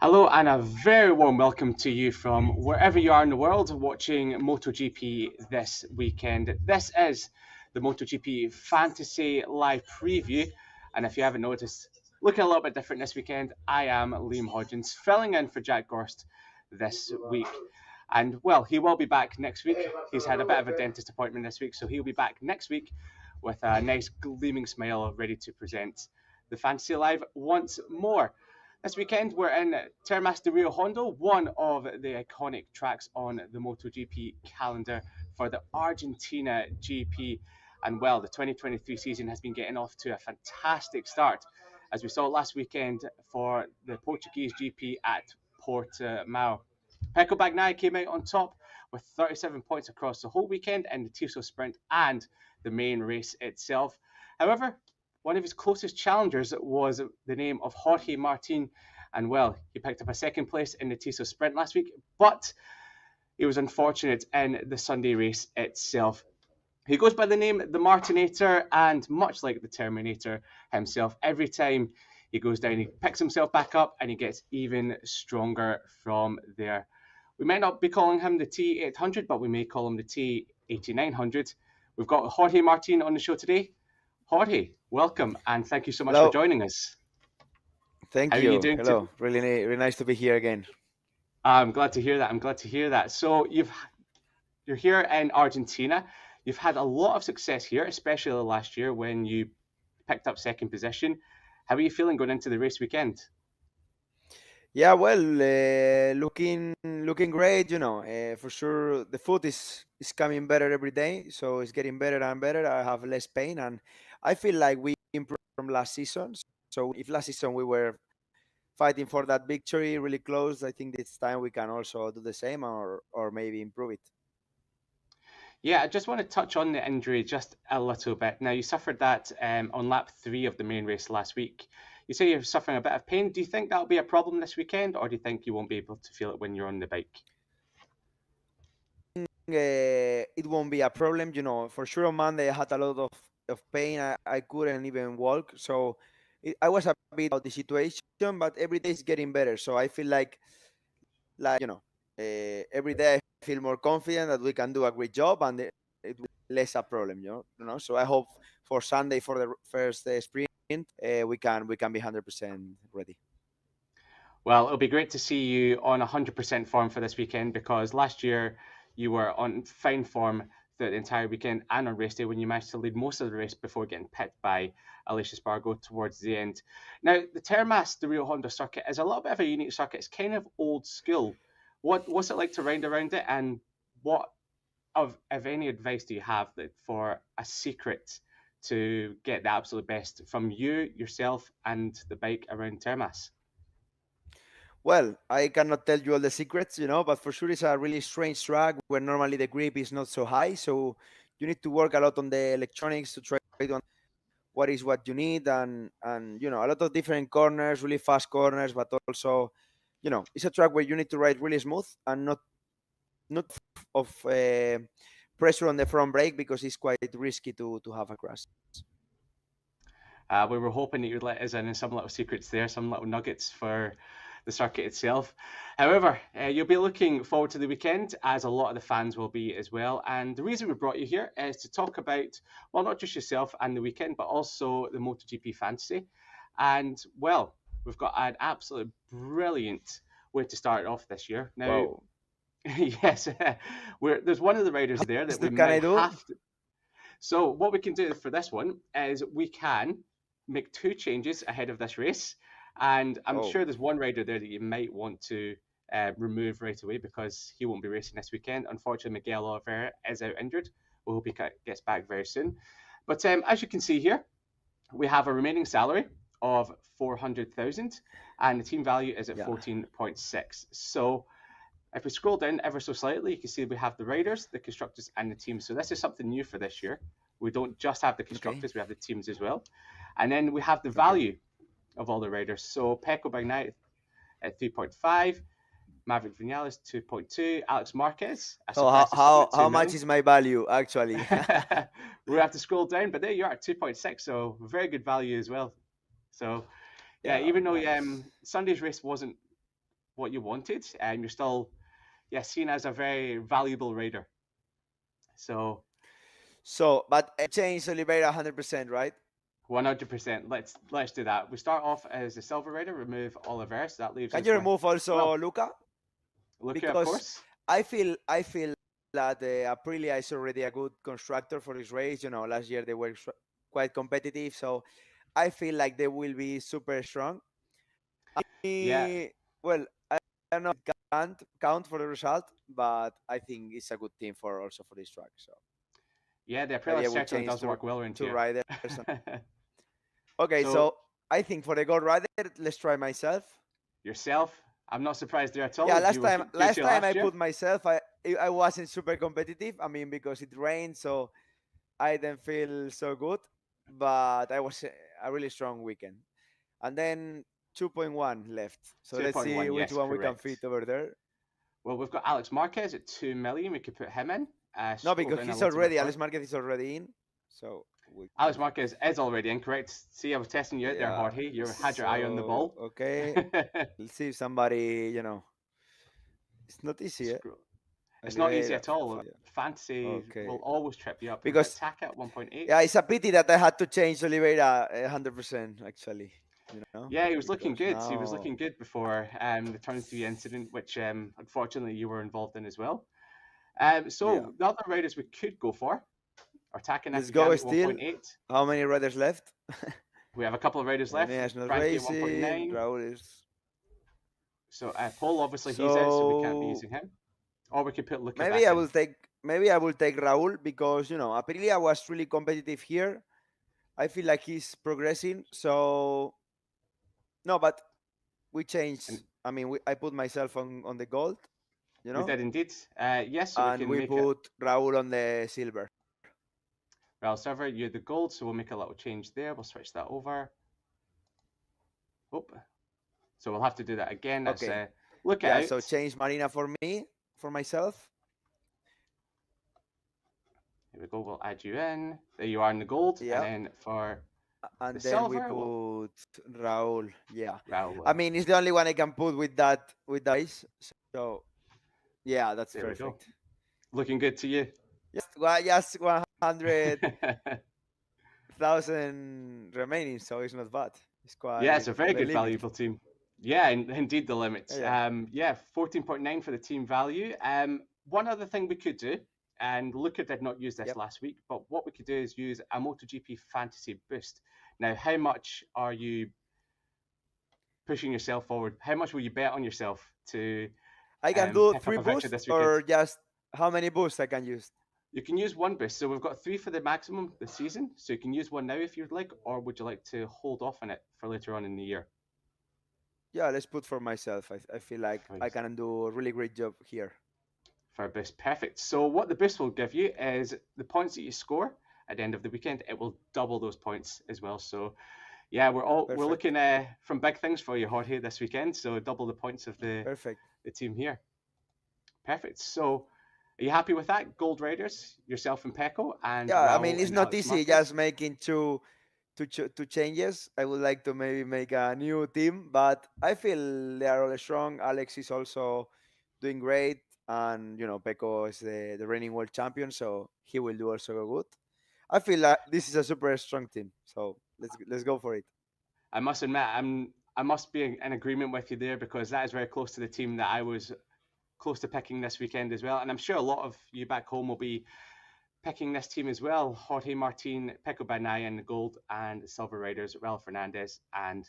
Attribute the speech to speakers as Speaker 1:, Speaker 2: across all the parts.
Speaker 1: Hello, and a very warm welcome to you from wherever you are in the world watching MotoGP this weekend. This is the MotoGP Fantasy Live Preview, and if you haven't noticed, looking a little bit different this weekend, I am Liam Hodgins, filling in for Jack Gorst this week. And well, he will be back next week. He's had a bit of a dentist appointment this week, so he'll be back next week with a nice gleaming smile ready to present the Fantasy Live once more. This weekend, we're in Termas de Rio Hondo, one of the iconic tracks on the MotoGP calendar for the Argentina GP. And well, the 2023 season has been getting off to a fantastic start, as we saw last weekend for the Portuguese GP at Portimao. Pecco Bagnaia came out on top with 37 points across the whole weekend in the Tiso Sprint and the main race itself. However, one of his closest challengers was the name of Jorge Martin, and well, he picked up a second place in the Tiso Sprint last week, but he was unfortunate in the Sunday race itself. He goes by the name the Martinator, and much like the Terminator himself, every time he goes down, he picks himself back up and he gets even stronger from there. We might not be calling him the T800, but we may call him the T8900. We've got Jorge Martin on the show today. Jorge, welcome, and thank you so much for joining us.
Speaker 2: Thank you. How are you doing? Hello. Really nice to be here again.
Speaker 1: I'm glad to hear that. So you're here in Argentina. You've had a lot of success here, especially last year when you picked up second position. How are you feeling going into the race weekend?
Speaker 2: Yeah, well, looking great. For sure the foot is coming better every day, so it's getting better and better. I have less pain, and I feel like we improved from last season. So if last season we were fighting for that victory really close, I think this time we can also do the same or maybe improve it.
Speaker 1: Yeah, I just want to touch on the injury just a little bit. Now, you suffered that on lap 3 of the main race last week. You say you're suffering a bit of pain. Do you think that'll be a problem this weekend, or do you think you won't be able to feel it when you're on the bike?
Speaker 2: It won't be a problem. For sure on Monday I had a lot of pain. I couldn't even walk. So I was a bit out of the situation, but every day is getting better. So I feel like every day I feel more confident that we can do a great job and it will be less a problem. So I hope for Sunday for the first sprint we can be 100% ready.
Speaker 1: Well, it'll be great to see you on 100% form for this weekend, because last year you were on fine form the entire weekend and on race day when you managed to lead most of the race before getting pit by Alicia Spargo towards the end. Now, the Termas de Rio Hondo circuit is a little bit of a unique circuit. It's kind of old school. What's it like to round around it, and what of any advice do you have for a secret to get the absolute best from you, yourself, and the bike around Termas?
Speaker 2: Well, I cannot tell you all the secrets, but for sure it's a really strange track where normally the grip is not so high. So you need to work a lot on the electronics to try to understand what is what you need, and a lot of different corners, really fast corners, but also, it's a track where you need to ride really smooth and not of pressure on the front brake, because it's quite risky to have a crash.
Speaker 1: We were hoping that you'd let us in some little secrets there, some little nuggets for the circuit itself. However, you'll be looking forward to the weekend, as a lot of the fans will be as well. And the reason we brought you here is to talk about, well, not just yourself and the weekend, but also the MotoGP Fantasy. And, well, we've got an absolutely brilliant way to start it off this year. Now,
Speaker 2: Wow.
Speaker 1: Yes, there's one of the riders there that we might have to. So what we can do for this one is we can make 2 changes ahead of this race. And I'm sure there's one rider there that you might want to remove right away, because he won't be racing this weekend. Unfortunately, Miguel Oliveira is out injured. We hope he gets back very soon. But as you can see here, we have a remaining salary of 400,000, and the team value is at 14.6. So if we scroll down ever so slightly, you can see we have the riders, the constructors, and the teams. So this is something new for this year. We don't just have the constructors, we have the teams as well. And then we have the value of all the riders. So Pecco Bagnaia at 3.5, Maverick Vinales 2.2, Alex Marquez.
Speaker 2: How much is my value actually?
Speaker 1: We have to scroll down, but there you are at 2.6. So very good value as well. So yeah, even though Sunday's race wasn't what you wanted, and you're still, yeah, seen as a very valuable rider. So
Speaker 2: So, but change Oliveira 100%, right?
Speaker 1: 100%. Let's do that. We start off as the silver rider. Remove Oliver, so that leaves
Speaker 2: Can
Speaker 1: us
Speaker 2: you
Speaker 1: with,
Speaker 2: remove
Speaker 1: well,
Speaker 2: also Luca?
Speaker 1: Luca, of
Speaker 2: Because
Speaker 1: course.
Speaker 2: I feel that Aprilia is already a good constructor for this race. You know, last year they were quite competitive, so I feel like they will be super strong.
Speaker 1: Yeah,
Speaker 2: Well, I don't know if it can't count for the result, but I think it's a good team for also for this track. So
Speaker 1: yeah, the
Speaker 2: maybe
Speaker 1: Aprilia
Speaker 2: I will
Speaker 1: certainly
Speaker 2: change
Speaker 1: does
Speaker 2: to
Speaker 1: work well into
Speaker 2: two
Speaker 1: you.
Speaker 2: riders. Okay,
Speaker 1: So
Speaker 2: so I think for the gold rider, let's try myself.
Speaker 1: yourself, I'm not surprised there at
Speaker 2: Yeah,
Speaker 1: all. You
Speaker 2: last
Speaker 1: were
Speaker 2: time
Speaker 1: good
Speaker 2: last
Speaker 1: to
Speaker 2: time I
Speaker 1: last year.
Speaker 2: put myself, I wasn't super competitive. I mean, because it rained, so I didn't feel so good. But I was a really strong weekend, and then 2.1 left. So let's see
Speaker 1: 2.1,
Speaker 2: which
Speaker 1: yes,
Speaker 2: one we can fit
Speaker 1: correct.
Speaker 2: over there.
Speaker 1: Well, we've got Alex Marquez at 2 million. We could put him in.
Speaker 2: No,
Speaker 1: Scroll
Speaker 2: because
Speaker 1: down a
Speaker 2: he's
Speaker 1: little bit
Speaker 2: already
Speaker 1: further.
Speaker 2: Alex Marquez is already in, so we
Speaker 1: Alex
Speaker 2: can.
Speaker 1: Marquez is already incorrect. See, I was testing you out there,
Speaker 2: Yeah.
Speaker 1: Jorge. You had your eye on the
Speaker 2: So
Speaker 1: ball.
Speaker 2: okay, let's see if somebody. It's not easy. Eh?
Speaker 1: Scroll. It's not easy
Speaker 2: Oliveira,
Speaker 1: at all.
Speaker 2: Fabio.
Speaker 1: Fantasy will
Speaker 2: Okay,
Speaker 1: always trip you up. We've got
Speaker 2: because
Speaker 1: Taka at 1.8.
Speaker 2: yeah, it's a pity that I had to change Oliveira 100%. Actually,
Speaker 1: Yeah, he was looking
Speaker 2: because
Speaker 1: good. He was
Speaker 2: now,
Speaker 1: looking good before the turn three incident, which unfortunately you were involved in as well.
Speaker 2: yeah.
Speaker 1: So the other riders we could go for are Taka and
Speaker 2: Let's go
Speaker 1: Gami at
Speaker 2: still.
Speaker 1: 1.8.
Speaker 2: How many riders left?
Speaker 1: We have a couple of riders left.
Speaker 2: Eneas not
Speaker 1: Frankie at
Speaker 2: racing.
Speaker 1: 1.9.
Speaker 2: Raul is.
Speaker 1: So Paul, obviously he's out, so we can't be
Speaker 2: So
Speaker 1: using him. Or we could put Luca
Speaker 2: maybe
Speaker 1: back
Speaker 2: I
Speaker 1: in.
Speaker 2: will take maybe I will take Raul because Aprilia was really competitive here. I feel like he's progressing. So no, but we
Speaker 1: And
Speaker 2: changed. I mean, I put myself on the gold, you
Speaker 1: we
Speaker 2: know,
Speaker 1: did indeed. Yes, so we
Speaker 2: and
Speaker 1: can
Speaker 2: we
Speaker 1: make it.
Speaker 2: put Raul on the silver.
Speaker 1: Well, server, you're the gold, so we'll make a little change there. We'll switch that over. Oh, so we'll have to do that again. That's
Speaker 2: Okay.
Speaker 1: look
Speaker 2: Yeah.
Speaker 1: out.
Speaker 2: So change Marina for me, for myself.
Speaker 1: Here we go. We'll add you in. There you are in the gold, and
Speaker 2: Yeah.
Speaker 1: then for the
Speaker 2: And then we
Speaker 1: silver, we'll
Speaker 2: put Raul. Yeah.
Speaker 1: Raul
Speaker 2: I
Speaker 1: in.
Speaker 2: mean, it's the only one I can put with that ice. So yeah, that's
Speaker 1: There we go.
Speaker 2: perfect.
Speaker 1: Looking good to you.
Speaker 2: Just 100,000 remaining, so it's not bad. It's
Speaker 1: Yeah, it's
Speaker 2: quite
Speaker 1: a very
Speaker 2: the
Speaker 1: good
Speaker 2: limit.
Speaker 1: valuable team. Yeah, indeed the
Speaker 2: Yeah,
Speaker 1: limits.
Speaker 2: yeah.
Speaker 1: Yeah, 14.9 for the team value. One other thing we could do, and Luca did not use this
Speaker 2: Yep.
Speaker 1: last week, but what we could do is use a MotoGP Fantasy boost. Now, how much are you pushing yourself forward? How much will you bet on yourself to
Speaker 2: I can do
Speaker 1: pick up
Speaker 2: three
Speaker 1: a voucher
Speaker 2: boosts
Speaker 1: this weekend?
Speaker 2: or just how many boosts I can use.
Speaker 1: You can use one boost. So we've got three for the maximum this season. So you can use one now if you'd like, or would you like to hold off on it for later on in the year?
Speaker 2: Yeah, let's put for myself. I feel like I can do a really great job here.
Speaker 1: For a boost. Perfect. So what the boost will give you is the points that you score at the end of the weekend. It will double those points as well. So yeah, we're
Speaker 2: Perfect.
Speaker 1: looking from big things for you, Jorge, this weekend. So double the points of
Speaker 2: Perfect.
Speaker 1: the team here. Perfect. So are you happy with that? Gold Raiders, yourself and Pecco, and
Speaker 2: Yeah, I mean
Speaker 1: Raul
Speaker 2: it's
Speaker 1: and
Speaker 2: not
Speaker 1: Alex
Speaker 2: easy
Speaker 1: Marquez.
Speaker 2: just making two changes. I would like to maybe make a new team, but I feel they are all strong. Alex is also doing great, and Pecco is the reigning world champion, so he will do also good. I feel like this is a super strong team, so let's go for it.
Speaker 1: I must admit, I must be in agreement with you there because that is very close to the team that I was close to picking this weekend as well. And I'm sure a lot of you back home will be picking this team as well. Jorge Martin, Pecco Bagnaia in the gold, and silver riders, Raul Fernandez and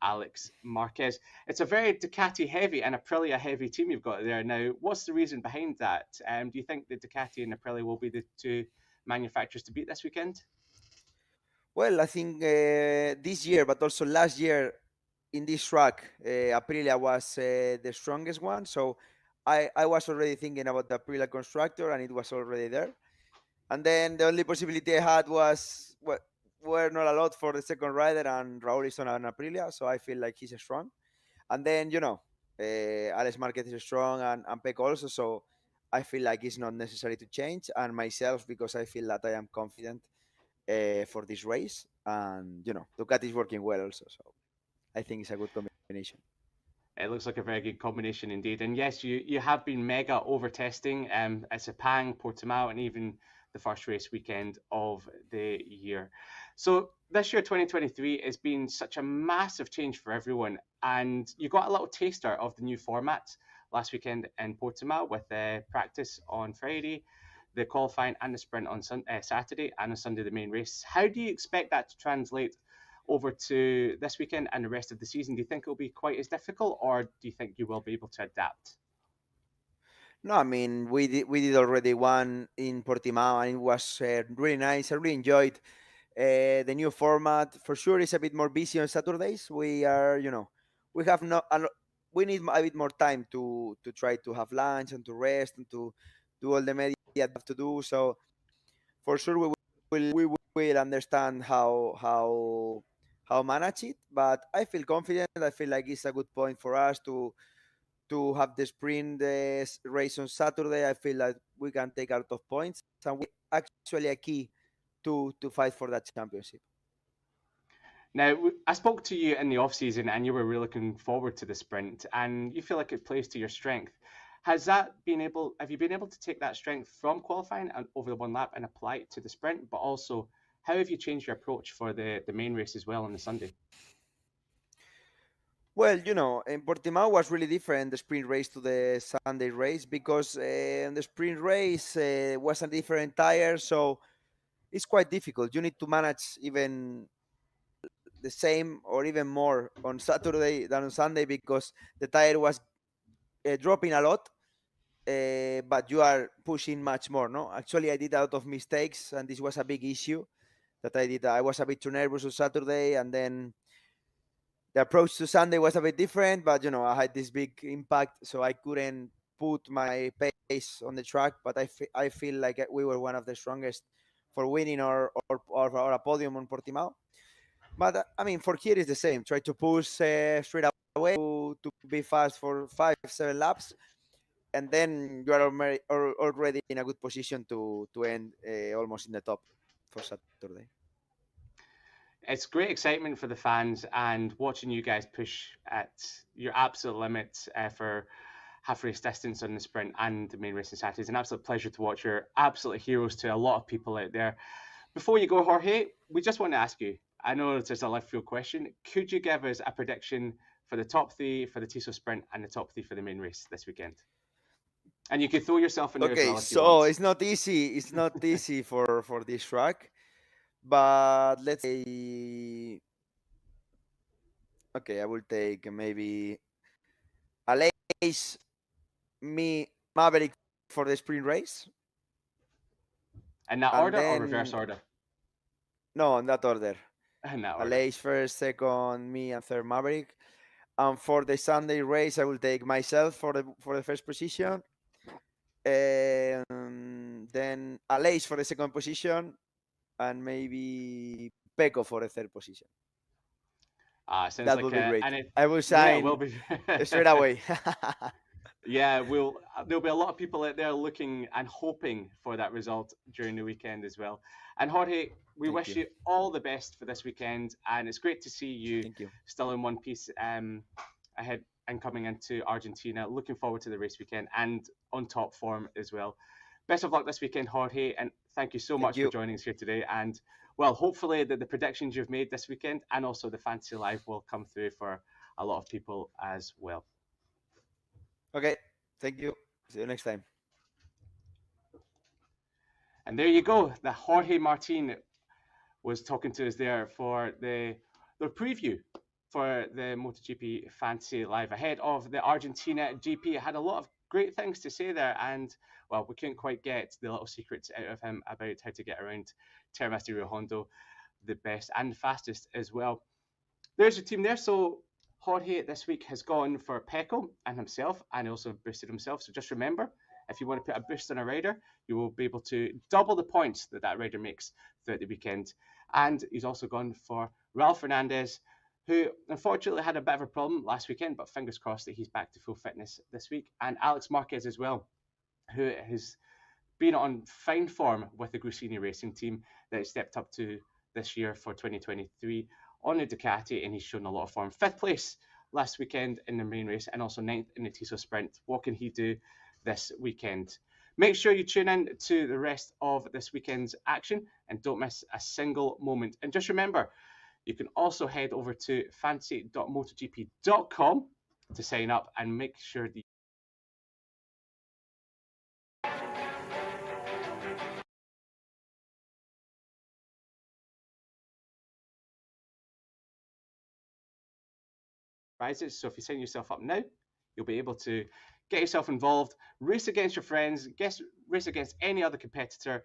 Speaker 1: Alex Marquez. It's a very Ducati heavy and Aprilia heavy team you've got there. Now, what's the reason behind that? Do you think the Ducati and Aprilia will be the two manufacturers to beat this weekend?
Speaker 2: Well, I think this year, but also last year in this track, Aprilia was the strongest one. So I was already thinking about the Aprilia constructor, and it was already there. And then the only possibility I had was were not a lot for the second rider, and Raul is on an Aprilia, so I feel like he's strong. And then Alex Marquez is strong, and Peck also, so I feel like it's not necessary to change. And myself, because I feel that I am confident for this race, and Ducati is working well also, so I think it's a good combination.
Speaker 1: It looks like a very good combination indeed. And yes, you have been mega over testing at Sepang, Portimao, and even the first race weekend of the year. So this year, 2023, has been such a massive change for everyone. And you got a little taster of the new format last weekend in Portimao with practice on Friday, the qualifying and the sprint on Saturday, and on Sunday, the main race. How do you expect that to translate over to this weekend and the rest of the season? Do you think it'll be quite as difficult, or do you think you will be able to adapt?
Speaker 2: No, I mean we did already one in Portimao, and it was really nice. I really enjoyed the new format. For sure, it's a bit more busy on Saturdays. We are, we have not. We need a bit more time to try to have lunch and to rest and to do all the media have to do. So for sure, we will understand how manage it. But I feel confident. I feel like it's a good point for us to have the sprint race on Saturday. I feel like we can take a lot of points, and we actually a key to fight for that championship.
Speaker 1: Now, I spoke to you in the off season, and you were really looking forward to the sprint, and you feel like it plays to your strength. Has that been able? Have you been able to take that strength from qualifying and over the one lap and apply it to the sprint? But also, how have you changed your approach for the main race as well on the Sunday?
Speaker 2: Well, in Portimao was really different the sprint race to the Sunday race because the sprint race was a different tire, so it's quite difficult. You need to manage even the same or even more on Saturday than on Sunday because the tire was dropping a lot, but you are pushing much more. No, actually, I did a lot of mistakes, and this was a big issue that I did. I was a bit too nervous on Saturday, and then the approach to Sunday was a bit different, but I had this big impact, so I couldn't put my pace on the track. But I feel like we were one of the strongest for winning or a podium on Portimao. But I mean, for here is the same. Try to push straight away to be fast for 5-7 laps, and then you are already in a good position to end almost in the top for Saturday.
Speaker 1: It's great excitement for the fans, and watching you guys push at your absolute limits for half race distance on the sprint and the main race on Saturday. It's an absolute pleasure to watch. You're absolute heroes to a lot of people out there. Before you go, Jorge, we just want to ask you, I know it's just a left field question. Could you give us a prediction for the top three for the TISO sprint and the top three for the main race this weekend? And you can throw yourself in there as
Speaker 2: Okay,
Speaker 1: well if you
Speaker 2: so
Speaker 1: want.
Speaker 2: it's not easy. It's not easy for this track, but let's say okay, I will take maybe Aleix, me, Maverick for the sprint race,
Speaker 1: In that
Speaker 2: and
Speaker 1: order or reverse
Speaker 2: then
Speaker 1: order?
Speaker 2: no, in that order.
Speaker 1: In that order.
Speaker 2: Aleix first, second, me, and third Maverick. And for the Sunday race, I will take myself for the first position. Then Aleix for the second position, and maybe Pecco for the third position.
Speaker 1: Sounds
Speaker 2: That
Speaker 1: like
Speaker 2: would be great.
Speaker 1: and it,
Speaker 2: I will
Speaker 1: yeah, it will
Speaker 2: sign
Speaker 1: be.
Speaker 2: straight away.
Speaker 1: Yeah, there'll be a lot of people out there looking and hoping for that result during the weekend as well. And Jorge, we
Speaker 2: Thank
Speaker 1: wish
Speaker 2: you.
Speaker 1: you all the best for this weekend, and it's great to see you
Speaker 2: Thank you.
Speaker 1: still in one piece ahead and coming into Argentina. Looking forward to the race weekend and on top form as well. Best of luck this weekend, Jorge, and thank you so
Speaker 2: Thank
Speaker 1: much for
Speaker 2: you.
Speaker 1: joining us here today. And well, hopefully the predictions you've made this weekend and also the Fantasy Live will come through for a lot of people as well.
Speaker 2: Okay. Thank you. See you next time.
Speaker 1: And there you go. The Jorge Martin was talking to us there for the preview for the MotoGP Fantasy Live ahead of the Argentina GP. Had a lot of great things to say there, and well, we couldn't quite get the little secrets out of him about how to get around Termas de Rio Hondo the best and fastest as well. There's your team there. So Jorge this week has gone for Pecco and himself, and also boosted himself. So just remember, if you want to put a boost on a rider, you will be able to double the points that that rider makes throughout the weekend. And he's also gone for Ralph Fernandez, who unfortunately had a bit of a problem last weekend, but fingers crossed that he's back to full fitness this week. And Alex Marquez as well, who has been on fine form with the Gresini Racing team that he stepped up to this year for 2023 on the Ducati, and he's shown a lot of form. Fifth place last weekend in the main race and also ninth in the TISO Sprint. What can he do this weekend? Make sure you tune in to the rest of this weekend's action and don't miss a single moment. And just remember, you can also head over to fantasy.motogp.com to sign up and make sure that prizes. So if you sign yourself up now, you'll be able to get yourself involved, race against your friends, race against any other competitor,